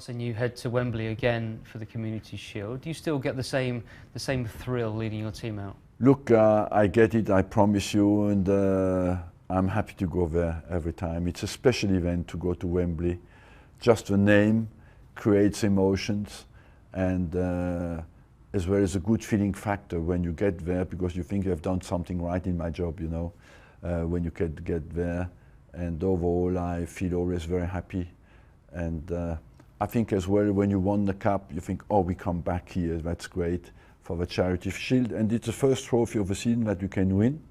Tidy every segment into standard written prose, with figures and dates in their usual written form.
Arsene, you head to Wembley again for the Community Shield. Do you still get the same thrill leading your team out? Look, I get it, I promise you, and I'm happy to go there every time. It's a special event to go to Wembley. Just the name creates emotions, and as well as a good feeling factor when you get there, because you think you have done something right in my job, you know, when you get there. And overall, I feel always very happy. And I think as well, when you won the cup, you think, oh, we come back here, that's great for the Charity Shield. And it's the first trophy of the season that you can win.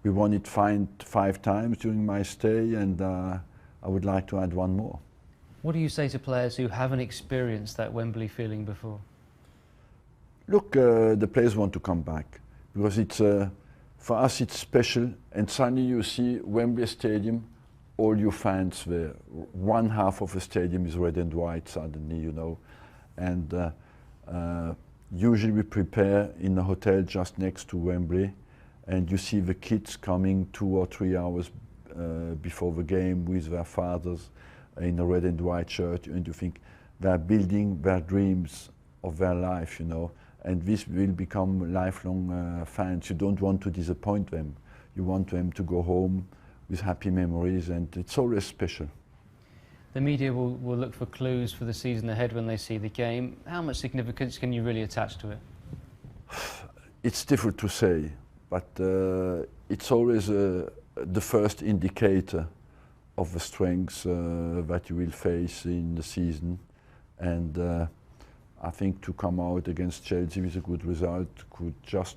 We won it five times during my stay, and I would like to add one more. What do you say to players who haven't experienced that Wembley feeling before? Look, the players want to come back, because it's, for us it's special, and suddenly you see Wembley Stadium, all your fans there. One half of the stadium is red and white suddenly, you know. And usually we prepare in a hotel just next to Wembley, and you see the kids coming 2 or 3 hours before the game with their fathers in a red and white shirt, and you think they're building their dreams of their life, you know. And this will become lifelong fans. You don't want to disappoint them. You want them to go home with happy memories, and it's always special. The media will look for clues for the season ahead when they see the game. How much significance can you really attach to it? It's difficult to say, but it's always the first indicator of the strengths that you will face in the season. And I think to come out against Chelsea with a good result could just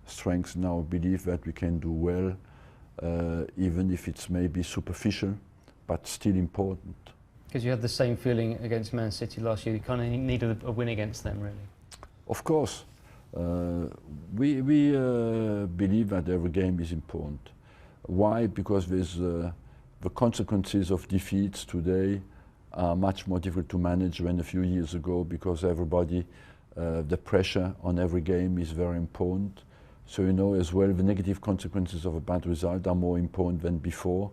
strengthen our belief that we can do well, even if it's maybe superficial, but still important. Because you had the same feeling against Man City last year. You kind of needed a win against them, really. Of course. We believe that every game is important. Why? Because there's, the consequences of defeats today are much more difficult to manage than a few years ago, because everybody, the pressure on every game is very important. So you know as well, the negative consequences of a bad result are more important than before.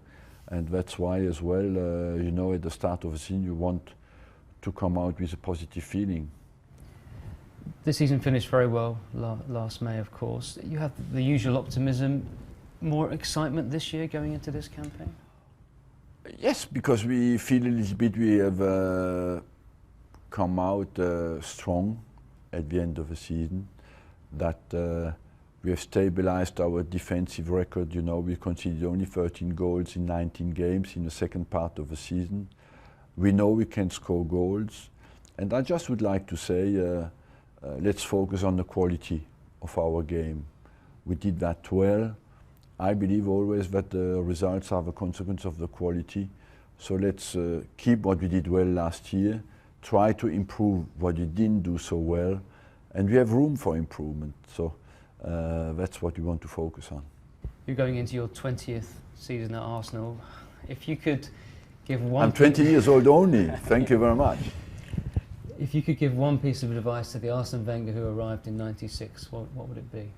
And that's why as well, you know, at the start of the season you want to come out with a positive feeling. This season finished very well last May, of course. You have the usual optimism, more excitement this year going into this campaign? Yes, because we feel a little bit we have come out strong at the end of the season, that we have stabilized our defensive record. You know, we conceded only 13 goals in 19 games in the second part of the season. We know we can score goals, and I just would like to say, let's focus on the quality of our game. We did that well. I believe always that the results are the consequence of the quality. So let's keep what we did well last year, try to improve what we didn't do so well, and we have room for improvement. So that's what we want to focus on. You're going into your 20th season at Arsenal. If you could give one... I'm 20 years old only. Thank you very much. If you could give one piece of advice to the Arsene Wenger who arrived in '96, what would it be?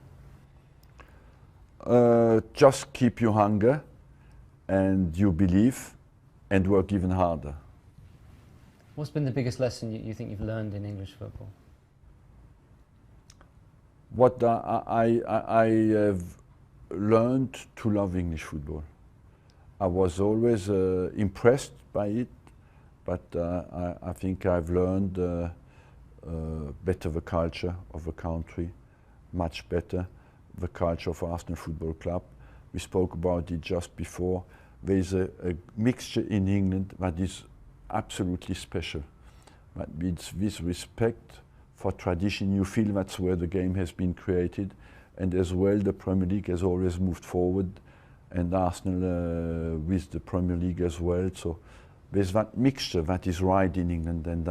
Just keep your hunger and your belief, and work even harder. What's been the biggest lesson you think you've learned in English football? What I have learned to love English football. I was always impressed by it, but I think I've learned better the culture of the country, much better the culture of Arsenal Football Club. We spoke about it just before. There is a mixture in England that is absolutely special. That means this respect for tradition. You feel that's where the game has been created, and as well the Premier League has always moved forward, and Arsenal with the Premier League as well. So there's that mixture that is right in England, and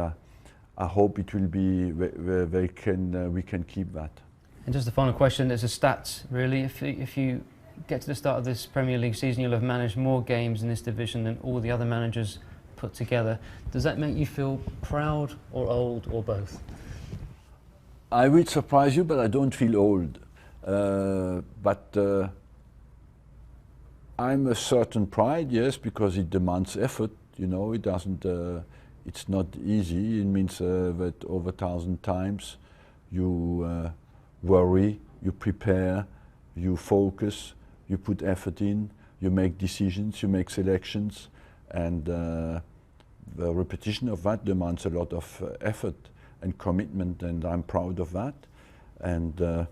I hope it will be where we can keep that. And just a final question, there's a stats really. If you get to the start of this Premier League season, you'll have managed more games in this division than all the other managers put together. Does that make you feel proud or old or both? I will surprise you, but I don't feel old. I'm a certain pride, yes, because it demands effort. You know, it doesn't it's not easy. It means that over 1,000 times you worry, you prepare, you focus, you put effort in, you make decisions, you make selections, and the repetition of that demands a lot of effort and commitment, and I'm proud of that. And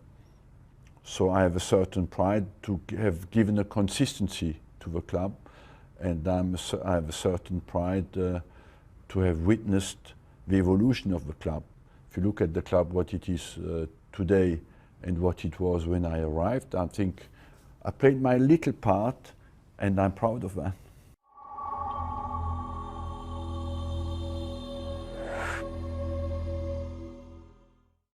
so I have a certain pride to have given a consistency to the club, and I have a certain pride to have witnessed the evolution of the club. If you look at the club, what it is today and what it was when I arrived, I think I played my little part, and I'm proud of that.